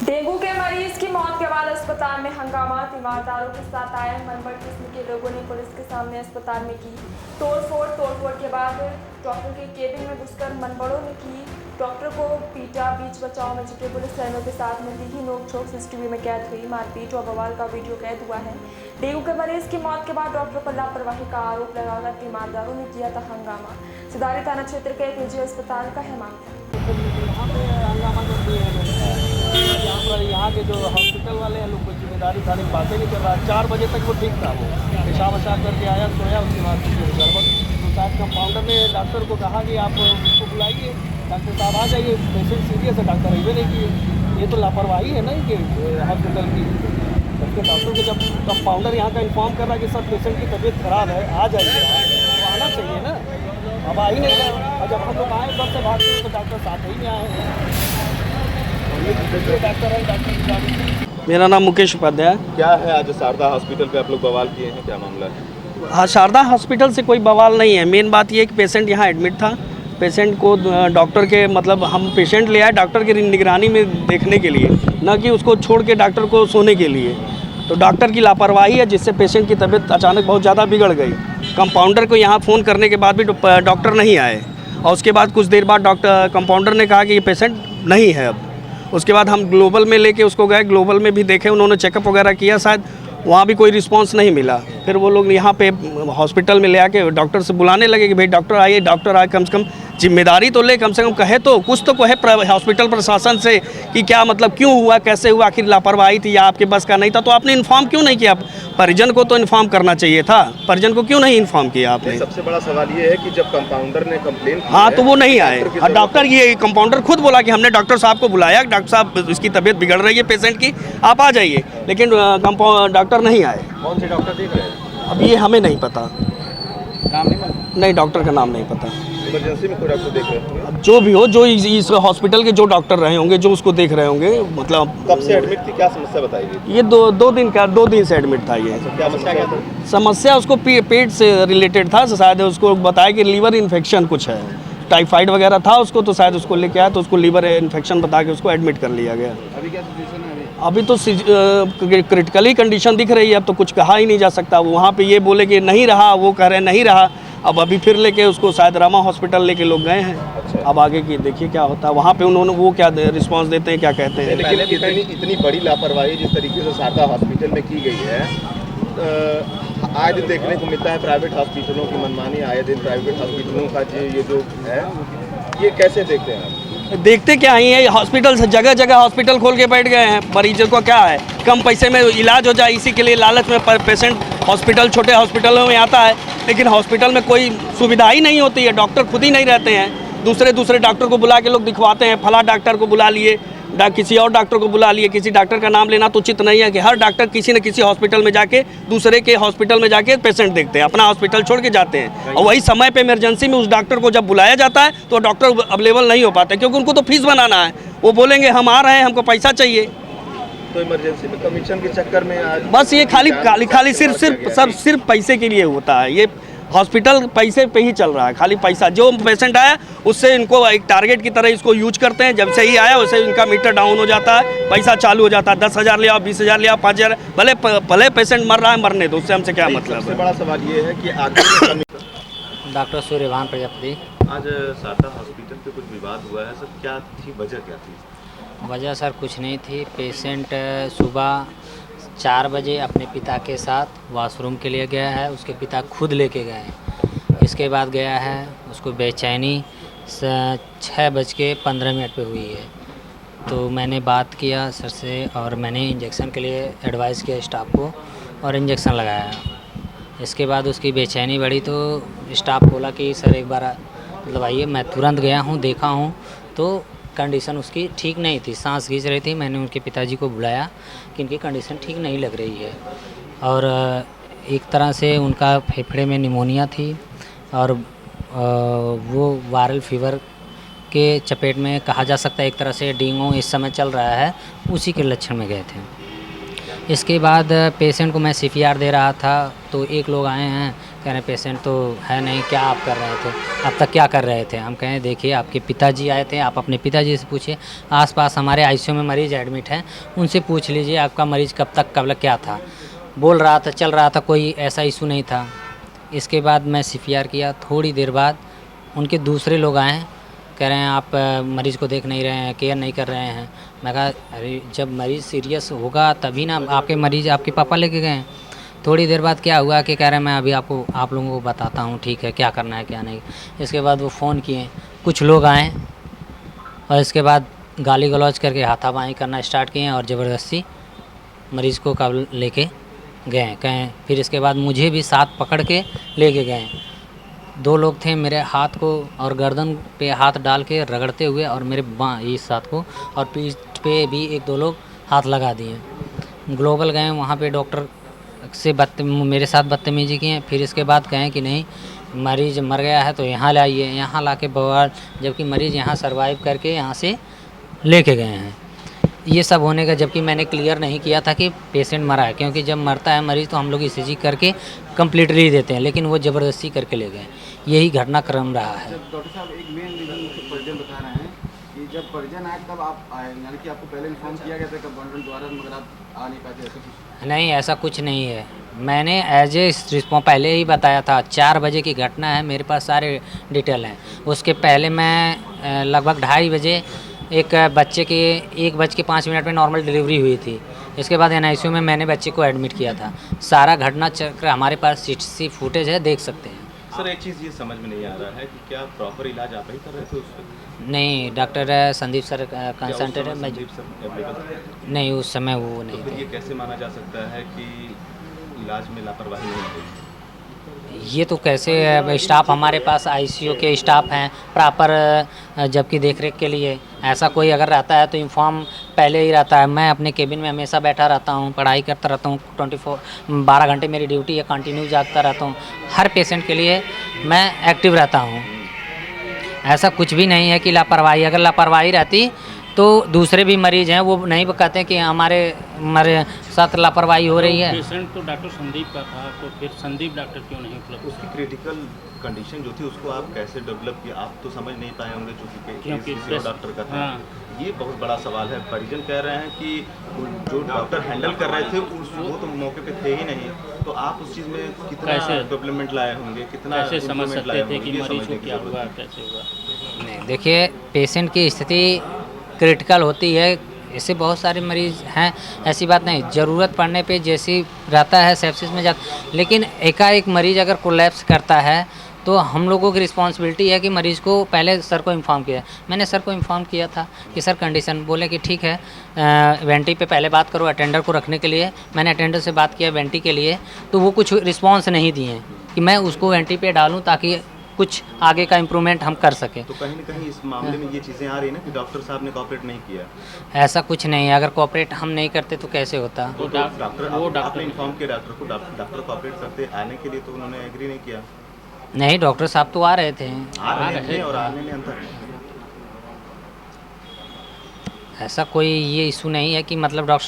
Dengue के मरीज की मौत के बाद अस्पताल में हंगामा। तीमारदारों के साथ आए मनबड़ किस्म के लोगों ने पुलिस के सामने अस्पताल में की तोड़फोड़ के बाद डॉक्टर के केबिन में घुसकर मनबड़ों ने की डॉक्टर को पीटा। बीच बचाव में जुटे पुलिसकर्मियों के साथ मिलती ही नोकझोंक सीसीटीवी में कैद हुई। मारपीट और बवाल का वीडियो कैद हुआ है। डेंगू के मरीज की मौत के बाद डॉक्टर पर लापरवाही का आरोप लगाकर तीमारदारों ने किया था हंगामा। सिदारी थाना क्षेत्र के एक निजी अस्पताल का है मामला। यहाँ के जो हॉस्पिटल वाले हैं लोग कोई जिम्मेदारी थाने की बातें नहीं कर रहा। 4 बजे तक वो ठीक था, वो पेशाब वशाब करके आया, सोया, उसके बाद गड़बड़। तो शायद कंपाउंडर ने डॉक्टर को कहा कि आप उसको बुलाइए, डॉक्टर साहब आ जाइए, पेशेंट सीरियस है, डॉक्टर अभी नहीं किए। ये तो लापरवाही है ना कि हॉस्पिटल की। जबकि डॉक्टर को जब कंपाउंडर यहाँ का इन्फॉर्म कर रहा है कि सर पेशेंट की तबीयत खराब है, आ जाइए, तो आना चाहिए ना। अब आ ही नहीं रहे, और जब हम लोग आए घर से भागते हैं तो डॉक्टर साथ ही नहीं आए। मेरा नाम मुकेश उपाध्याय। क्या है आज शारदा हॉस्पिटल पे आप लोग बवाल किए हैं, क्या मामला है? हाँ, शारदा हॉस्पिटल से कोई बवाल नहीं है। मेन बात ये है कि पेशेंट यहाँ एडमिट था। पेशेंट को डॉक्टर के मतलब हम पेशेंट ले आए डॉक्टर की निगरानी में देखने के लिए, न कि उसको छोड़ के डॉक्टर को सोने के लिए। तो डॉक्टर की लापरवाही है जिससे पेशेंट की तबीयत अचानक बहुत ज़्यादा बिगड़ गई। कंपाउंडर को यहाँ फ़ोन करने के बाद भी डॉक्टर नहीं आए, और उसके बाद कुछ देर बाद कंपाउंडर ने कहा कि ये पेशेंट नहीं है अब। उसके बाद हम ग्लोबल में लेके उसको गए, ग्लोबल में भी देखे, उन्होंने चेकअप वगैरह किया, शायद वहाँ भी कोई रिस्पांस नहीं मिला। फिर वो लोग यहाँ पे हॉस्पिटल में ले आके डॉक्टर से बुलाने लगे कि भाई डॉक्टर आइए, डॉक्टर आए, कम से कम जिम्मेदारी तो ले, कम से कम कहे तो कुछ तो कहे हॉस्पिटल प्रशासन से कि क्या मतलब क्यों हुआ, कैसे हुआ, आखिर लापरवाही थी या आपके बस का नहीं था। तो आपने इन्फॉर्म क्यों नहीं किया? परिजन को तो इन्फॉर्म करना चाहिए था, परिजन को क्यों नहीं इन्फॉर्म किया आपने? सबसे बड़ा सवाल ये है कि जब कंपाउंडर ने कंप्लेन की हाँ, तो वो नहीं आए। डॉक्टर, ये कंपाउंडर खुद बोला कि हमने डॉक्टर साहब को बुलाया, डॉक्टर साहब इसकी तबीयत बिगड़ रही है पेशेंट की, आप आ जाइए, लेकिन डॉक्टर नहीं आए। कौन से डॉक्टर देख रहे हैं? अब ये हमें नहीं पता, नाम नहीं डॉक्टर का नाम नहीं पता। इमरजेंसी में कोई डॉक्टर देख रहे होंगे? अब जो भी हो, जो इस हॉस्पिटल के जो डॉक्टर रहे होंगे, जो उसको देख रहे होंगे, मतलब कब से एडमिट थी, क्या समस्या बताइए? ये दो दिन से एडमिट था। ये क्या समस्या था? समस्या उसको पेट से रिलेटेड था, शायद उसको बताया कि लीवर इन्फेक्शन कुछ है, टाइफाइड वगैरह था उसको, तो शायद उसको लेके आया तो उसको लीवर इन्फेक्शन बता के उसको एडमिट कर लिया गया। अभी क्या सिचुएशन है? अभी तो क्रिटिकली कंडीशन दिख रही है, अब तो कुछ कहा ही नहीं जा सकता। वहाँ पे ये बोले कि नहीं रहा, वो कह रहे नहीं रहा, अब अभी फिर लेके उसको शायद रामा हॉस्पिटल लेके लोग गए हैं। अच्छा। अब आगे की देखिए क्या होता है, वहाँ पे उन्होंने वो क्या रिस्पांस देते हैं, क्या कहते हैं। लेकिन इतनी बड़ी लापरवाही जिस तरीके से शारदा हॉस्पिटल में की गई है, आए दिन देखने को मिलता है प्राइवेट हॉस्पिटलों की मनमानी, आए दिन प्राइवेट हॉस्पिटलों का ये जो है, ये कैसे देखते हैं आप? देखते क्या ही है, हॉस्पिटल से जगह जगह हॉस्पिटल खोल के बैठ गए हैं। मरीजों को क्या है, कम पैसे में इलाज हो जाए, इसी के लिए लालच में पेशेंट हॉस्पिटल, छोटे हॉस्पिटलों में आता है, लेकिन हॉस्पिटल में कोई सुविधा ही नहीं होती है, डॉक्टर खुद ही नहीं रहते हैं। दूसरे डॉक्टर को बुला के लोग दिखवाते हैं, फला डॉक्टर को बुला लिए, किसी और डॉक्टर को बुला लिए। किसी डॉक्टर का नाम लेना तो उचित नहीं है कि हर डॉक्टर किसी न किसी हॉस्पिटल में जाके, दूसरे के हॉस्पिटल में जाके पेशेंट देखते हैं, अपना हॉस्पिटल छोड़ के जाते हैं। और वही समय पे इमरजेंसी में उस डॉक्टर को जब बुलाया जाता है तो डॉक्टर अवेलेबल नहीं हो पाते, क्योंकि उनको तो फीस बनाना है। वो बोलेंगे हम आ रहे हैं, हमको पैसा चाहिए। तो इमरजेंसी में कमीशन के चक्कर में आज बस ये खाली सिर्फ पैसे के लिए होता है। ये हॉस्पिटल पैसे पे ही चल रहा है, खाली पैसा। जो पेशेंट आया उससे इनको एक टारगेट की तरह इसको यूज करते हैं। जब से ही आया वैसे इनका मीटर डाउन हो जाता है, पैसा चालू हो जाता है। 10,000 ले आओ, 20,000 ले आओ, 5,000, भले पेशेंट मर रहा है, मरने दो, उससे हमसे क्या मतलब। सबसे बड़ा सवाल ये है कि आगे डॉक्टर सूर्यभान प्रजापति। आज शारदा हॉस्पिटल पे कुछ विवाद हुआ है सर, क्या थी वजह, क्या थी? वजह सर कुछ नहीं थी। पेशेंट सुबह 4 बजे अपने पिता के साथ वॉशरूम के लिए गया है, उसके पिता खुद लेके गए हैं। इसके बाद गया है, उसको बेचैनी 6:15 पे हुई है। तो मैंने बात किया सर से और मैंने इंजेक्शन के लिए एडवाइस किया स्टाफ को और इंजेक्शन लगाया। इसके बाद उसकी बेचैनी बढ़ी तो स्टाफ बोला कि सर एक बार मतलब आइए। मैं तुरंत गया हूँ, देखा हूँ तो कंडीशन उसकी ठीक नहीं थी, सांस खींच रही थी। मैंने उनके पिताजी को बुलाया कि इनकी कंडीशन ठीक नहीं लग रही है, और एक तरह से उनका फेफड़े में निमोनिया थी और वो वायरल फीवर के चपेट में कहा जा सकता है। एक तरह से डेंगू इस समय चल रहा है, उसी के लक्षण में गए थे। इसके बाद पेशेंट को मैं CPR दे रहा था तो एक लोग आए हैं कह रहे पेशेंट तो है नहीं, क्या आप कर रहे थे, अब तक क्या कर रहे थे। हम कहें देखिए आपके पिताजी आए थे, आप अपने पिताजी से पूछिए, आसपास हमारे आईसीयू में मरीज़ एडमिट हैं, उनसे पूछ लीजिए आपका मरीज़ कब क्या था। बोल रहा था, चल रहा था, कोई ऐसा इशू नहीं था। इसके बाद मैं CPR किया, थोड़ी देर बाद उनके दूसरे लोग आए हैं, कह रहे हैं आप मरीज़ को देख नहीं रहे हैं, केयर नहीं कर रहे हैं। मैं कहा अरे जब मरीज़ सीरियस होगा तभी ना आपके मरीज़ आपके पापा लेके गए हैं। थोड़ी देर बाद क्या हुआ कि कह रहे हैं मैं अभी आप लोगों को बताता हूँ, ठीक है, क्या करना है क्या नहीं। इसके बाद वो फ़ोन किए, कुछ लोग आए और इसके बाद गाली गलौज करके हाथापाई करना स्टार्ट किए और ज़बरदस्ती मरीज़ को कब लेके गए कहें। फिर इसके बाद मुझे भी साथ पकड़ के लेके गए। 2 लोग थे, मेरे हाथ को और गर्दन पे हाथ डाल के रगड़ते हुए और मेरे इस हाथ को और पीठ पे भी 1-2 लोग हाथ लगा दिए। ग्लोबल गए, वहाँ पे डॉक्टर से मेरे साथ बदतमीजी की हैं। फिर इसके बाद कहें कि नहीं मरीज़ मर गया है तो यहाँ लाइए, यहाँ ला के बवाल, जबकि मरीज़ यहाँ सर्वाइव करके यहाँ से लेके गए हैं। ये सब होने का जबकि मैंने क्लियर नहीं किया था कि पेशेंट मरा है, क्योंकि जब मरता है मरीज़ तो हम लोग ECG करके कंप्लीटली देते हैं, लेकिन वो ज़बरदस्ती करके ले गए। यही घटनाक्रम रहा है। डॉक्टर साहब एक मेन रीज़न मुझे परिजन बता रहे हैं कि जब परिजन आए तब आप आए, यानी कि आपको पहले इन्फॉर्म किया गया था कंपाउंडर द्वारा, मगर आप आ नहीं पाते, ऐसा कुछ? नहीं, ऐसा कुछ नहीं है। मैंने एज ए रिस्पॉन्स पहले ही बताया था, 4 बजे की घटना है, मेरे पास सारे डिटेल हैं। उसके पहले मैं लगभग 2:30 बजे एक बच्चे के 1:05 में नॉर्मल डिलीवरी हुई थी। इसके बाद NICU में मैंने बच्चे को एडमिट किया था। सारा घटना चक्र हमारे पास CCTV फुटेज है, देख सकते हैं। सर एक चीज़ ये समझ में नहीं आ रहा है कि क्या प्रॉपर इलाज आप ही कर रहे थे उस वक्त? नहीं, डॉक्टर संदीप सर कंसल्टेंट है। मैं नहीं, उस समय वो नहीं तो थे। ये कैसे माना जा सकता है कि इलाज में लापरवाही नहीं हुई? ये तो कैसे स्टाफ हमारे पास ICU के स्टाफ हैं प्रॉपर, जबकि देखरेख के लिए ऐसा कोई अगर रहता है तो इन्फॉर्म पहले ही रहता है। मैं अपने केबिन में हमेशा बैठा रहता हूँ, पढ़ाई करता रहता हूँ, 12 घंटे मेरी ड्यूटी है, कंटिन्यू जागता रहता हूँ। हर पेशेंट के लिए मैं एक्टिव रहता हूँ। ऐसा कुछ भी नहीं है कि लापरवाही, अगर लापरवाही रहती तो दूसरे भी मरीज़ हैं वो नहीं कहते कि हमारे साथ लापरवाही हो रही है। पेशेंट तो डॉक्टर संदीप का था, तो फिर संदीप डॉक्टर क्यों नहीं उपलब्ध? उसकी क्रिटिकल कंडीशन जो थी उसको आप कैसे डेवलप किया? आप तो समझ नहीं पाए होंगे क्योंकि किसी और डॉक्टर का था। ये बहुत बड़ा सवाल है। परिजन कह रहे हैं कि जो डॉक्टर हैंडल कर रहे थे वो तो मौके पे थे ही नहीं, तो आप उस चीज़ में कितना डेवलपमेंट लाए होंगे, कितना कैसे समझ सकते थे कि मरीज को क्या हुआ, कैसे हुआ? नहीं, देखिए पेशेंट की स्थिति क्रिटिकल होती है, ऐसे बहुत सारे मरीज़ हैं, ऐसी बात नहीं। ज़रूरत पड़ने पे जैसी रहता है सेप्सिस में लेकिन एकाएक मरीज़ अगर कोलैप्स करता है तो हम लोगों की रिस्पांसिबिलिटी है कि मरीज़ को पहले सर को इन्फॉर्म किया। मैंने सर को इन्फॉर्म किया था कि सर कंडीशन, बोले कि ठीक है वेंटी पे पहले बात करो अटेंडर को रखने के लिए। मैंने अटेंडर से बात किया वेंटी के लिए, तो वो कुछ रिस्पांस नहीं दिए कि मैं उसको वेंटी पे डालूँ ताकि कुछ आगे का इम्प्रूवमेंट हम कर सकें। तो कहीं ना कहीं इस मामले में ये चीज़ें आ रही ना कि डॉक्टर साहब ने कोऑपरेट नहीं किया। ऐसा कुछ नहीं है, अगर कोऑपरेट हम नहीं करते तो कैसे होता। वो डॉक्टर आपने इन्फॉर्म किया डॉक्टर को, डॉक्टर कोऑपरेट करते आने के लिए, तो उन्होंने एग्री नहीं किया। नहीं, डॉक्टर साहब तो आ रहे थे। आ रहे थे और आने में अंतर है। ऐसा कोई ये इशू नहीं है कि मतलब डॉक्टर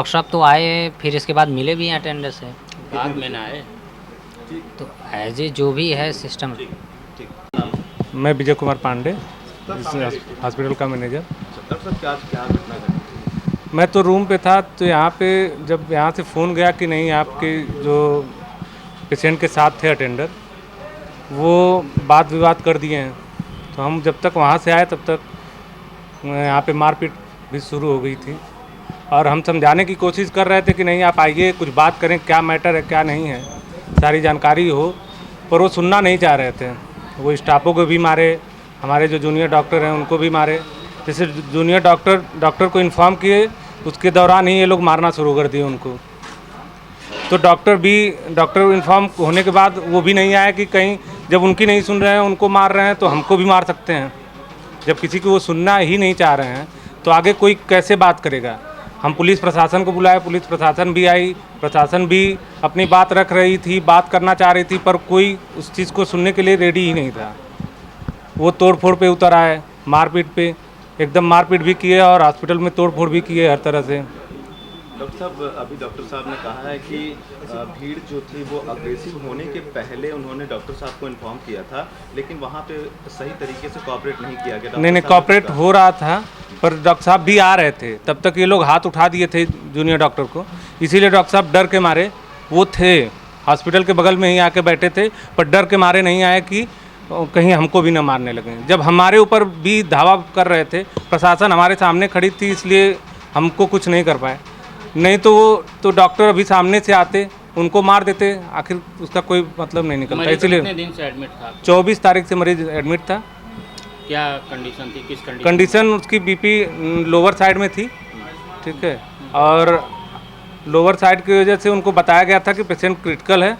साहब तो आए, फिर इसके बाद मिले भी हैं अटेंडर से, बाद में ना आए। तो एज ए जो भी है सिस्टम। मैं विजय कुमार पांडे, हॉस्पिटल का मैनेजर। डॉक्टर साहब क्या घटना घटी? मैं तो रूम पे था, तो यहाँ पे जब यहाँ से फ़ोन गया कि नहीं आपके जो पेशेंट के साथ थे अटेंडर वो वाद विवाद कर दिए हैं, तो हम जब तक वहाँ से आए तब तक यहाँ पे मारपीट भी शुरू हो गई थी और हम समझाने की कोशिश कर रहे थे कि नहीं आप आइए, कुछ बात करें, क्या मैटर है क्या नहीं है, सारी जानकारी हो, पर वो सुनना नहीं चाह रहे थे। वो स्टाफों को भी मारे, हमारे जो जूनियर डॉक्टर हैं उनको भी मारे। जैसे जूनियर डॉक्टर को इन्फॉर्म किए, उसके दौरान ही ये लोग मारना शुरू कर दिए उनको। तो डॉक्टर इन्फॉर्म होने के बाद वो भी नहीं आया कि कहीं जब उनकी नहीं सुन रहे हैं, उनको मार रहे हैं, तो हमको भी मार सकते हैं। जब किसी को वो सुनना ही नहीं चाह रहे हैं तो आगे कोई कैसे बात करेगा। हम पुलिस प्रशासन को बुलाए, पुलिस प्रशासन भी आई, प्रशासन भी अपनी बात रख रही थी, बात करना चाह रही थी, पर कोई उस चीज़ को सुनने के लिए रेडी ही नहीं था। वो तोड़फोड़ पे उतर आए, मारपीट पे एकदम मारपीट भी किए और हॉस्पिटल में तोड़फोड़ भी किए हर तरह से। डॉक्टर साहब, अभी डॉक्टर साहब ने कहा है कि भीड़ जो थी वो अग्रेसिव होने के पहले उन्होंने डॉक्टर साहब को इन्फॉर्म किया था, लेकिन वहाँ पे सही तरीके से कोऑपरेट नहीं किया गया। नहीं कोऑपरेट हो रहा था, पर डॉक्टर साहब भी आ रहे थे, तब तक ये लोग हाथ उठा दिए थे जूनियर डॉक्टर को। इसीलिए डॉक्टर साहब डर के मारे, वो थे हॉस्पिटल के बगल में ही आके बैठे थे, पर डर के मारे नहीं आए कि कहीं हमको भी ना मारने लगे। जब हमारे ऊपर भी धावा कर रहे थे, प्रशासन हमारे सामने खड़ी थी, इसलिए हमको कुछ नहीं कर पाए। नहीं तो वो तो डॉक्टर अभी सामने से आते, उनको मार देते, आखिर उसका कोई मतलब नहीं निकलता। मरीज इसलिए कितने दिन से एडमिट था? 24 तारीख से मरीज एडमिट था। क्या कंडीशन थी, किस कंडीशन उसकी बीपी लोअर साइड में थी, ठीक है, और लोअर साइड की वजह से उनको बताया गया था कि पेशेंट क्रिटिकल है,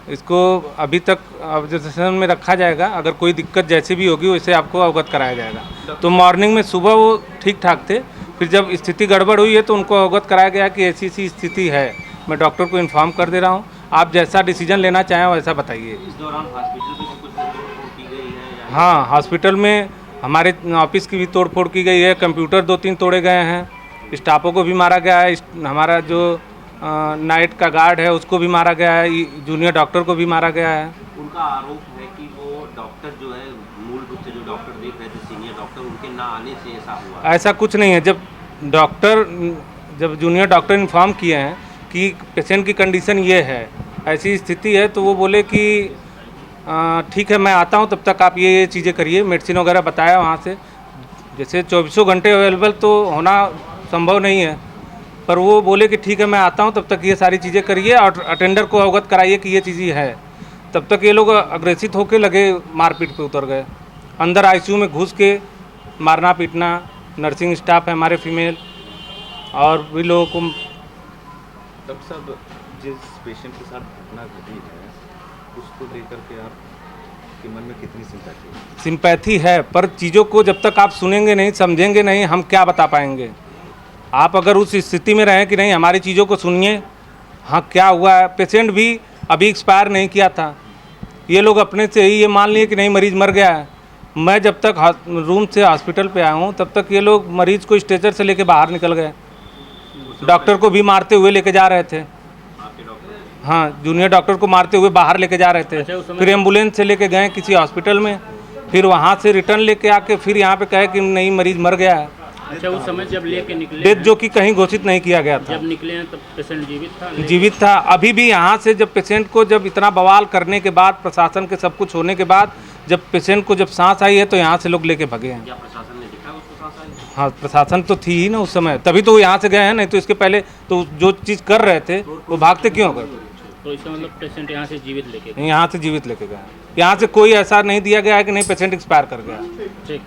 इसको अभी तक ऑब्जर्वेशन में रखा जाएगा, अगर कोई दिक्कत जैसी भी होगी वैसे आपको अवगत कराया जाएगा। तो मॉर्निंग में सुबह वो ठीक ठाक थे, फिर जब स्थिति गड़बड़ हुई है तो उनको अवगत कराया गया कि ऐसी ऐसी स्थिति है। मैं डॉक्टर को इन्फॉर्म कर दे रहा हूँ, आप जैसा डिसीजन लेना चाहें वैसा बताइए। इस दौरान हॉस्पिटल में कुछ तोड़फोड़ की गई है या हाँ, हॉस्पिटल में हमारे ऑफिस की भी तोड़फोड़ की गई है, कंप्यूटर 2-3 तोड़े गए हैं, स्टाफों को भी मारा गया है, हमारा जो नाइट का गार्ड है उसको भी मारा गया है, जूनियर डॉक्टर को भी मारा गया है। उनका आरोप है कि वो डॉक्टर जो है, मूल रूप से जो डॉक्टर देख रहे थे सीनियर डॉक्टर, उनके ना आने से ऐसा हुआ। ऐसा कुछ नहीं है। जब जूनियर डॉक्टर इन्फॉर्म किए हैं कि पेशेंट की कंडीशन ये है, ऐसी स्थिति है, तो वो बोले कि ठीक है मैं आता हूँ, तब तक आप ये चीज़ें करिए, मेडिसिन वगैरह बताया वहाँ से। जैसे 24 घंटे अवेलेबल तो होना संभव नहीं है, पर वो बोले कि ठीक है मैं आता हूँ, तब तक ये सारी चीज़ें करिए और अटेंडर को अवगत कराइए कि ये चीज़ है। तब तक ये लोग अग्रेसित होकर लगे, मारपीट पे उतर गए, अंदर आईसीयू में घुस के मारना पीटना, नर्सिंग स्टाफ है हमारे फीमेल और भी लोगों को। डॉक्टर साहब, जिस पेशेंट के साथ घटना घटी है उसको लेकर के आपके मन में कितनी सिंपैथी है, पर चीज़ों को जब तक आप सुनेंगे नहीं, समझेंगे नहीं, हम क्या बता पाएंगे। आप अगर उस स्थिति में रहें कि नहीं हमारी चीज़ों को सुनिए, हाँ क्या हुआ है, पेशेंट भी अभी एक्सपायर नहीं किया था, ये लोग अपने से ही ये मान लिए कि नहीं मरीज़ मर गया है। मैं जब तक रूम से हॉस्पिटल पे आया हूँ तब तक ये लोग मरीज़ को स्ट्रेचर से लेके बाहर निकल गए, डॉक्टर को भी मारते हुए लेके जा रहे थे। हाँ, जूनियर डॉक्टर को मारते हुए बाहर लेके जा रहे थे। फिर एम्बुलेंस से लेके गए किसी हॉस्पिटल में, फिर वहाँ से रिटर्न लेके आके फिर यहाँ पे कहे कि नहीं मरीज़ मर गया है। अच्छा, उस समय जब लेके निकले डेथ जो कि कहीं घोषित नहीं किया गया था, जब निकले हैं तब पेशेंट जीवित था। अभी भी यहाँ से जब पेशेंट को जब इतना बवाल करने के बाद, प्रशासन के सब कुछ होने के बाद, जब पेशेंट को जब सांस आई है तो यहाँ से लोग लेके भगे हैं। क्या प्रशासन ने देखा उसको सांस आई? हाँ, प्रशासन तो थी ही ना उस समय, तभी तो वो यहाँ से गए हैं, नहीं तो इसके पहले तो जो चीज़ कर रहे थे वो भागते क्यों गए। तो इसका मतलब पेशेंट यहाँ से जीवित लेके यहाँ से जीवित लेके गए, यहाँ से कोई ऐसा नहीं दिया गया है कि नहीं पेशेंट एक्सपायर कर गया। ठीक।